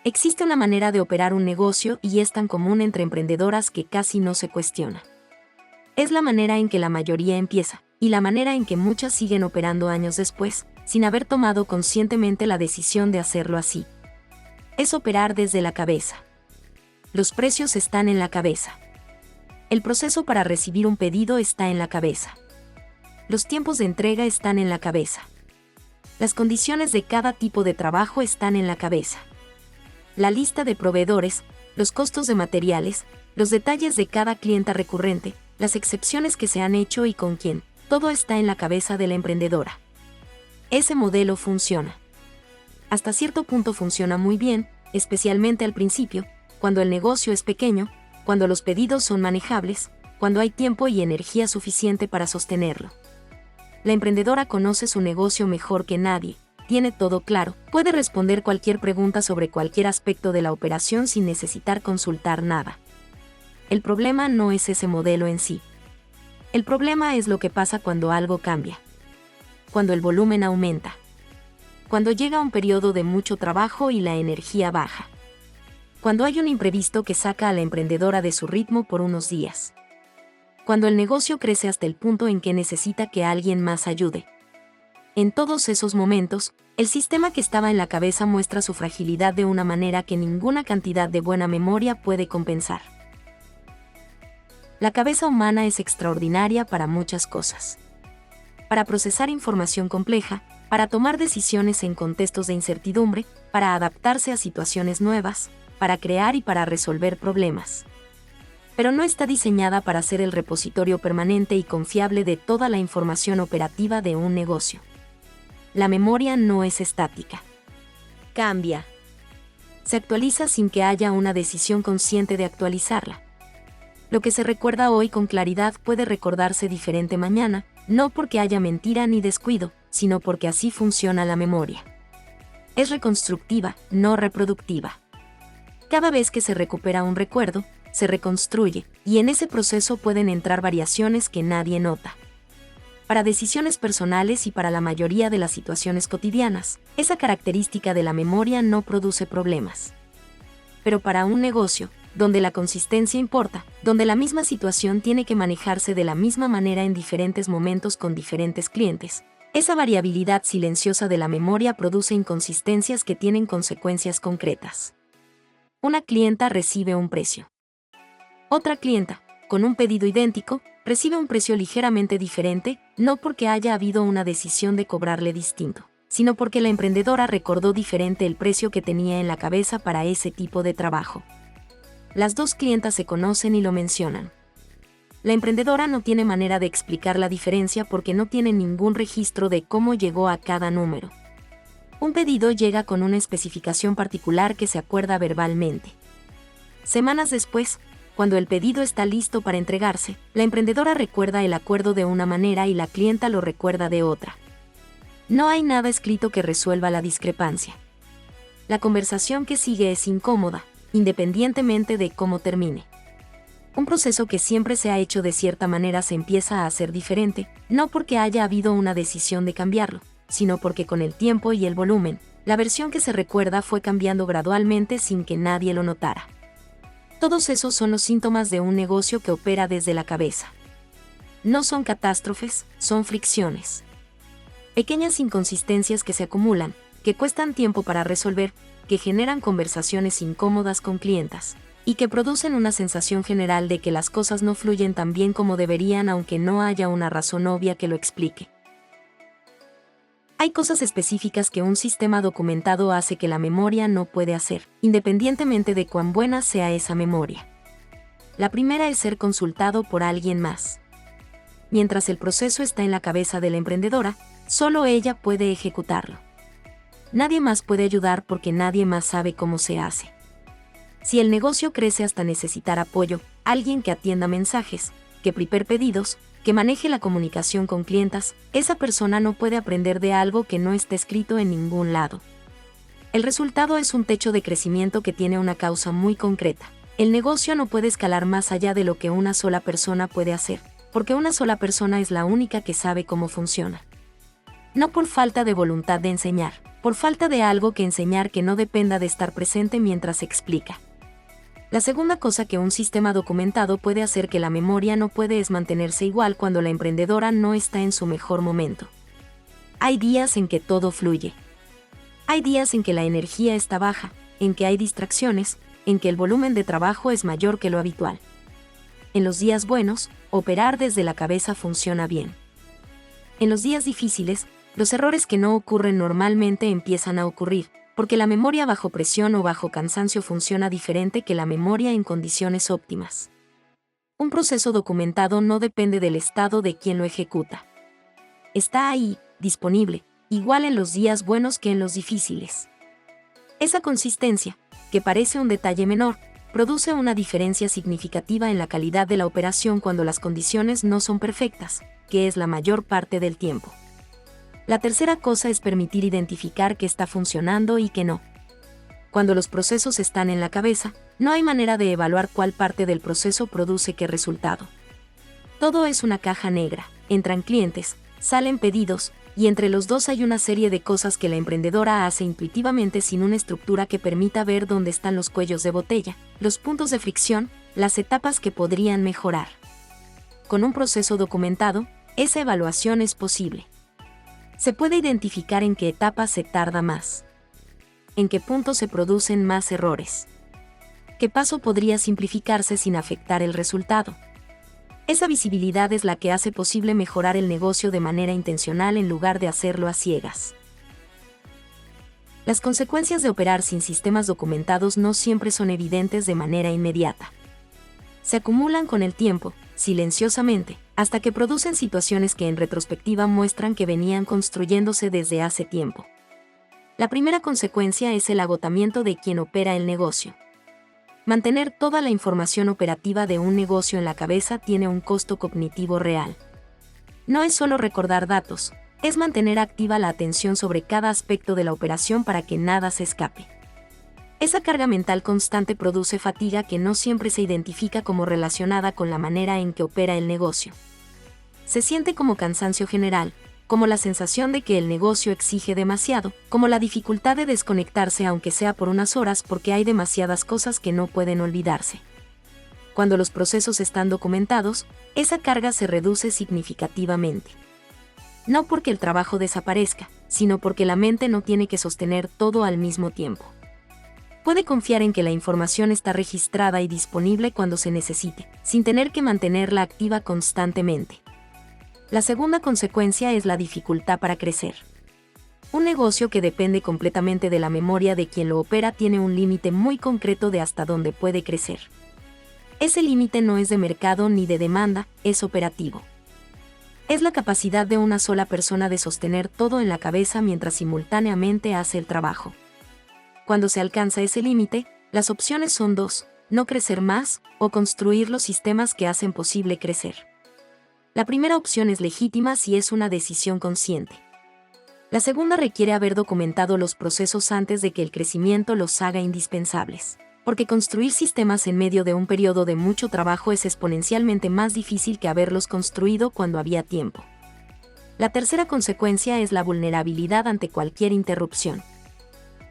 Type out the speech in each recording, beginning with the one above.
Existe una manera de operar un negocio y es tan común entre emprendedoras que casi no se cuestiona. Es la manera en que la mayoría empieza, y la manera en que muchas siguen operando años después, sin haber tomado conscientemente la decisión de hacerlo así. Es operar desde la cabeza. Los precios están en la cabeza. El proceso para recibir un pedido está en la cabeza. Los tiempos de entrega están en la cabeza. Las condiciones de cada tipo de trabajo están en la cabeza. La lista de proveedores, los costos de materiales, los detalles de cada clienta recurrente, las excepciones que se han hecho y con quién, todo está en la cabeza de la emprendedora. Ese modelo funciona. Hasta cierto punto funciona muy bien, especialmente al principio, cuando el negocio es pequeño, cuando los pedidos son manejables, cuando hay tiempo y energía suficiente para sostenerlo. La emprendedora conoce su negocio mejor que nadie, tiene todo claro, puede responder cualquier pregunta sobre cualquier aspecto de la operación sin necesitar consultar nada. El problema no es ese modelo en sí. El problema es lo que pasa cuando algo cambia. Cuando el volumen aumenta. Cuando llega un periodo de mucho trabajo y la energía baja. Cuando hay un imprevisto que saca a la emprendedora de su ritmo por unos días. Cuando el negocio crece hasta el punto en que necesita que alguien más ayude. En todos esos momentos, el sistema que estaba en la cabeza muestra su fragilidad de una manera que ninguna cantidad de buena memoria puede compensar. La cabeza humana es extraordinaria para muchas cosas. Para procesar información compleja, para tomar decisiones en contextos de incertidumbre, para adaptarse a situaciones nuevas, para crear y para resolver problemas. Pero no está diseñada para ser el repositorio permanente y confiable de toda la información operativa de un negocio. La memoria no es estática. Cambia. Se actualiza sin que haya una decisión consciente de actualizarla. Lo que se recuerda hoy con claridad puede recordarse diferente mañana, no porque haya mentira ni descuido, sino porque así funciona la memoria. Es reconstructiva, no reproductiva. Cada vez que se recupera un recuerdo, se reconstruye, y en ese proceso pueden entrar variaciones que nadie nota. Para decisiones personales y para la mayoría de las situaciones cotidianas, esa característica de la memoria no produce problemas. Pero para un negocio, donde la consistencia importa, donde la misma situación tiene que manejarse de la misma manera en diferentes momentos con diferentes clientes, esa variabilidad silenciosa de la memoria produce inconsistencias que tienen consecuencias concretas. Una clienta recibe un precio. Otra clienta, con un pedido idéntico, recibe un precio ligeramente diferente, no porque haya habido una decisión de cobrarle distinto, sino porque la emprendedora recordó diferente el precio que tenía en la cabeza para ese tipo de trabajo. Las dos clientas se conocen y lo mencionan. La emprendedora no tiene manera de explicar la diferencia porque no tiene ningún registro de cómo llegó a cada número. Un pedido llega con una especificación particular que se acuerda verbalmente. Semanas después, cuando el pedido está listo para entregarse, la emprendedora recuerda el acuerdo de una manera y la clienta lo recuerda de otra. No hay nada escrito que resuelva la discrepancia. La conversación que sigue es incómoda, independientemente de cómo termine. Un proceso que siempre se ha hecho de cierta manera se empieza a hacer diferente, no porque haya habido una decisión de cambiarlo, sino porque con el tiempo y el volumen, la versión que se recuerda fue cambiando gradualmente sin que nadie lo notara. Todos esos son los síntomas de un negocio que opera desde la cabeza. No son catástrofes, son fricciones. Pequeñas inconsistencias que se acumulan, que cuestan tiempo para resolver, que generan conversaciones incómodas con clientas, y que producen una sensación general de que las cosas no fluyen tan bien como deberían aunque no haya una razón obvia que lo explique. Hay cosas específicas que un sistema documentado hace que la memoria no puede hacer, independientemente de cuán buena sea esa memoria. La primera es ser consultado por alguien más. Mientras el proceso está en la cabeza de la emprendedora, solo ella puede ejecutarlo. Nadie más puede ayudar porque nadie más sabe cómo se hace. Si el negocio crece hasta necesitar apoyo, alguien que atienda mensajes, que prepare pedidos, que maneje la comunicación con clientas, esa persona no puede aprender de algo que no está escrito en ningún lado. El resultado es un techo de crecimiento que tiene una causa muy concreta. El negocio no puede escalar más allá de lo que una sola persona puede hacer, porque una sola persona es la única que sabe cómo funciona. No por falta de voluntad de enseñar, por falta de algo que enseñar que no dependa de estar presente mientras se explica. La segunda cosa que un sistema documentado puede hacer que la memoria no puede es mantenerse igual cuando la emprendedora no está en su mejor momento. Hay días en que todo fluye. Hay días en que la energía está baja, en que hay distracciones, en que el volumen de trabajo es mayor que lo habitual. En los días buenos, operar desde la cabeza funciona bien. En los días difíciles, los errores que no ocurren normalmente empiezan a ocurrir, porque la memoria bajo presión o bajo cansancio funciona diferente que la memoria en condiciones óptimas. Un proceso documentado no depende del estado de quien lo ejecuta. Está ahí, disponible, igual en los días buenos que en los difíciles. Esa consistencia, que parece un detalle menor, produce una diferencia significativa en la calidad de la operación cuando las condiciones no son perfectas, que es la mayor parte del tiempo. La tercera cosa es permitir identificar qué está funcionando y qué no. Cuando los procesos están en la cabeza, no hay manera de evaluar cuál parte del proceso produce qué resultado. Todo es una caja negra, entran clientes, salen pedidos, y entre los dos hay una serie de cosas que la emprendedora hace intuitivamente sin una estructura que permita ver dónde están los cuellos de botella, los puntos de fricción, las etapas que podrían mejorar. Con un proceso documentado, esa evaluación es posible. Se puede identificar en qué etapa se tarda más. En qué punto se producen más errores. ¿Qué paso podría simplificarse sin afectar el resultado? Esa visibilidad es la que hace posible mejorar el negocio de manera intencional en lugar de hacerlo a ciegas. Las consecuencias de operar sin sistemas documentados no siempre son evidentes de manera inmediata. Se acumulan con el tiempo, silenciosamente, hasta que producen situaciones que en retrospectiva muestran que venían construyéndose desde hace tiempo. La primera consecuencia es el agotamiento de quien opera el negocio. Mantener toda la información operativa de un negocio en la cabeza tiene un costo cognitivo real. No es solo recordar datos, es mantener activa la atención sobre cada aspecto de la operación para que nada se escape. Esa carga mental constante produce fatiga que no siempre se identifica como relacionada con la manera en que opera el negocio. Se siente como cansancio general, como la sensación de que el negocio exige demasiado, como la dificultad de desconectarse aunque sea por unas horas porque hay demasiadas cosas que no pueden olvidarse. Cuando los procesos están documentados, esa carga se reduce significativamente. No porque el trabajo desaparezca, sino porque la mente no tiene que sostener todo al mismo tiempo. Puede confiar en que la información está registrada y disponible cuando se necesite, sin tener que mantenerla activa constantemente. La segunda consecuencia es la dificultad para crecer. Un negocio que depende completamente de la memoria de quien lo opera tiene un límite muy concreto de hasta dónde puede crecer. Ese límite no es de mercado ni de demanda, es operativo. Es la capacidad de una sola persona de sostener todo en la cabeza mientras simultáneamente hace el trabajo. Cuando se alcanza ese límite, las opciones son dos: no crecer más o construir los sistemas que hacen posible crecer. La primera opción es legítima si es una decisión consciente. La segunda requiere haber documentado los procesos antes de que el crecimiento los haga indispensables, porque construir sistemas en medio de un periodo de mucho trabajo es exponencialmente más difícil que haberlos construido cuando había tiempo. La tercera consecuencia es la vulnerabilidad ante cualquier interrupción.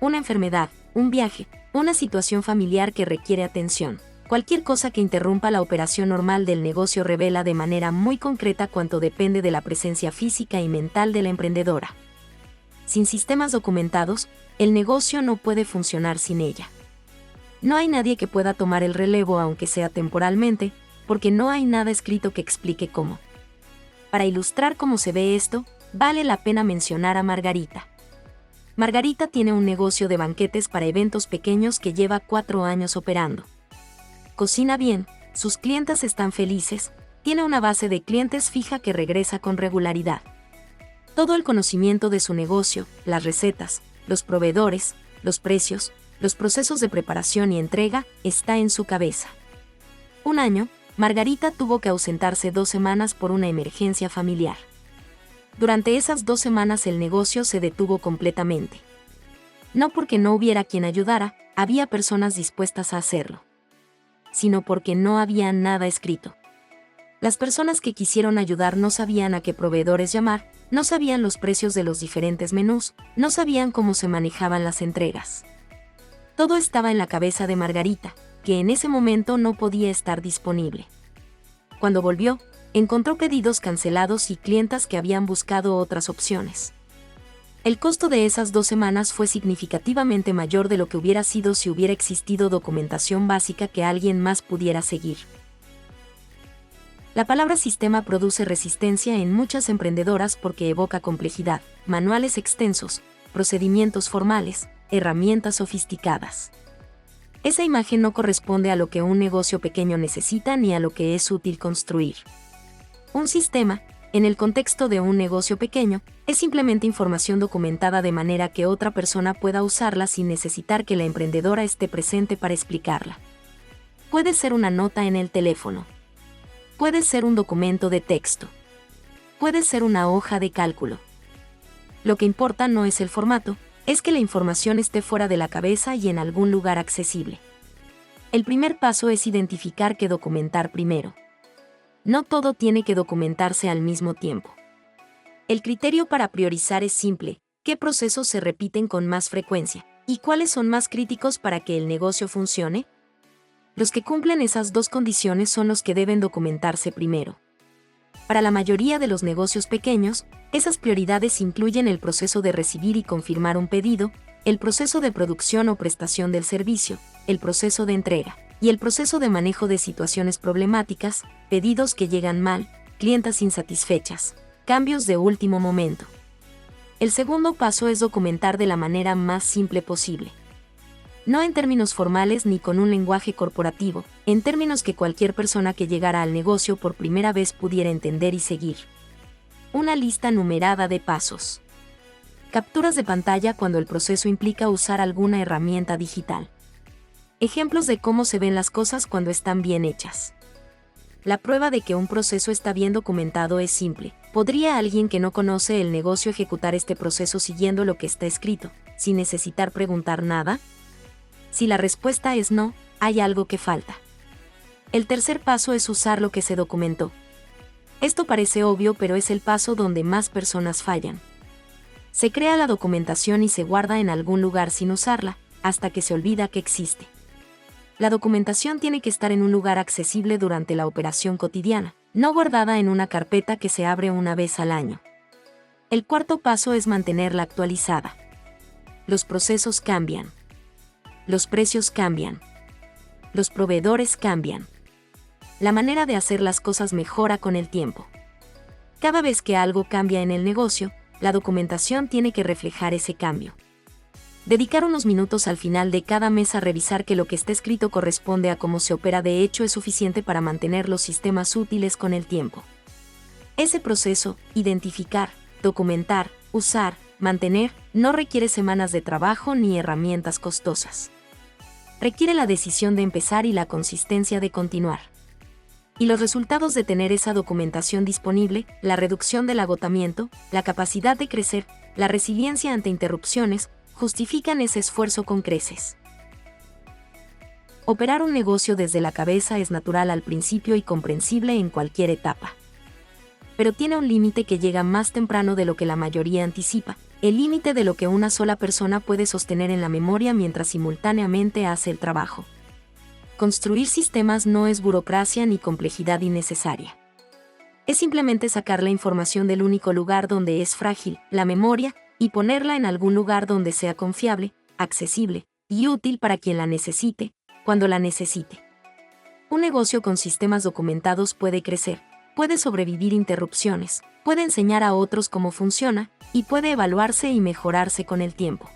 Una enfermedad, un viaje, una situación familiar que requiere atención. Cualquier cosa que interrumpa la operación normal del negocio revela de manera muy concreta cuánto depende de la presencia física y mental de la emprendedora. Sin sistemas documentados, el negocio no puede funcionar sin ella. No hay nadie que pueda tomar el relevo aunque sea temporalmente, porque no hay nada escrito que explique cómo. Para ilustrar cómo se ve esto, vale la pena mencionar a Margarita. Margarita tiene un negocio de banquetes para eventos pequeños que lleva 4 años operando. Cocina bien, sus clientas están felices, tiene una base de clientes fija que regresa con regularidad. Todo el conocimiento de su negocio, las recetas, los proveedores, los precios, los procesos de preparación y entrega, está en su cabeza. Un año, Margarita tuvo que ausentarse 2 semanas por una emergencia familiar. Durante esas 2 semanas el negocio se detuvo completamente. No porque no hubiera quien ayudara, había personas dispuestas a hacerlo, sino porque no había nada escrito. Las personas que quisieron ayudar no sabían a qué proveedores llamar, no sabían los precios de los diferentes menús, no sabían cómo se manejaban las entregas. Todo estaba en la cabeza de Margarita, que en ese momento no podía estar disponible. Cuando volvió, encontró pedidos cancelados y clientas que habían buscado otras opciones. El costo de esas 2 semanas fue significativamente mayor de lo que hubiera sido si hubiera existido documentación básica que alguien más pudiera seguir. La palabra sistema produce resistencia en muchas emprendedoras porque evoca complejidad, manuales extensos, procedimientos formales, herramientas sofisticadas. Esa imagen no corresponde a lo que un negocio pequeño necesita ni a lo que es útil construir. Un sistema, en el contexto de un negocio pequeño, es simplemente información documentada de manera que otra persona pueda usarla sin necesitar que la emprendedora esté presente para explicarla. Puede ser una nota en el teléfono. Puede ser un documento de texto. Puede ser una hoja de cálculo. Lo que importa no es el formato, es que la información esté fuera de la cabeza y en algún lugar accesible. El primer paso es identificar qué documentar primero. No todo tiene que documentarse al mismo tiempo. El criterio para priorizar es simple: ¿qué procesos se repiten con más frecuencia? ¿Y cuáles son más críticos para que el negocio funcione? Los que cumplen esas 2 condiciones son los que deben documentarse primero. Para la mayoría de los negocios pequeños, esas prioridades incluyen el proceso de recibir y confirmar un pedido, el proceso de producción o prestación del servicio, el proceso de entrega, y el proceso de manejo de situaciones problemáticas, pedidos que llegan mal, clientas insatisfechas, cambios de último momento. El segundo paso es documentar de la manera más simple posible. No en términos formales ni con un lenguaje corporativo, en términos que cualquier persona que llegara al negocio por primera vez pudiera entender y seguir. Una lista numerada de pasos. Capturas de pantalla cuando el proceso implica usar alguna herramienta digital. Ejemplos de cómo se ven las cosas cuando están bien hechas. La prueba de que un proceso está bien documentado es simple. ¿Podría alguien que no conoce el negocio ejecutar este proceso siguiendo lo que está escrito, sin necesitar preguntar nada? Si la respuesta es no, hay algo que falta. El tercer paso es usar lo que se documentó. Esto parece obvio, pero es el paso donde más personas fallan. Se crea la documentación y se guarda en algún lugar sin usarla, hasta que se olvida que existe. La documentación tiene que estar en un lugar accesible durante la operación cotidiana, no guardada en una carpeta que se abre una vez al año. El cuarto paso es mantenerla actualizada. Los procesos cambian. Los precios cambian. Los proveedores cambian. La manera de hacer las cosas mejora con el tiempo. Cada vez que algo cambia en el negocio, la documentación tiene que reflejar ese cambio. Dedicar unos minutos al final de cada mes a revisar que lo que está escrito corresponde a cómo se opera de hecho es suficiente para mantener los sistemas útiles con el tiempo. Ese proceso, identificar, documentar, usar, mantener, no requiere semanas de trabajo ni herramientas costosas. Requiere la decisión de empezar y la consistencia de continuar. Y los resultados de tener esa documentación disponible, la reducción del agotamiento, la capacidad de crecer, la resiliencia ante interrupciones, justifican ese esfuerzo con creces. Operar un negocio desde la cabeza es natural al principio y comprensible en cualquier etapa. Pero tiene un límite que llega más temprano de lo que la mayoría anticipa, el límite de lo que una sola persona puede sostener en la memoria mientras simultáneamente hace el trabajo. Construir sistemas no es burocracia ni complejidad innecesaria. Es simplemente sacar la información del único lugar donde es frágil, la memoria, y ponerla en algún lugar donde sea confiable, accesible y útil para quien la necesite, cuando la necesite. Un negocio con sistemas documentados puede crecer, puede sobrevivir interrupciones, puede enseñar a otros cómo funciona, y puede evaluarse y mejorarse con el tiempo.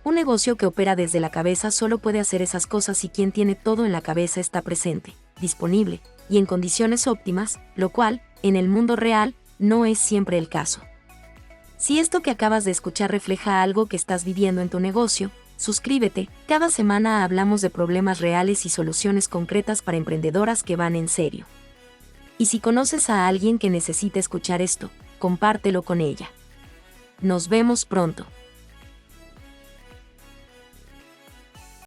Un negocio que opera desde la cabeza solo puede hacer esas cosas si quien tiene todo en la cabeza está presente, disponible, y en condiciones óptimas, lo cual, en el mundo real, no es siempre el caso. Si esto que acabas de escuchar refleja algo que estás viviendo en tu negocio, suscríbete. Cada semana hablamos de problemas reales y soluciones concretas para emprendedoras que van en serio. Y si conoces a alguien que necesite escuchar esto, compártelo con ella. Nos vemos pronto.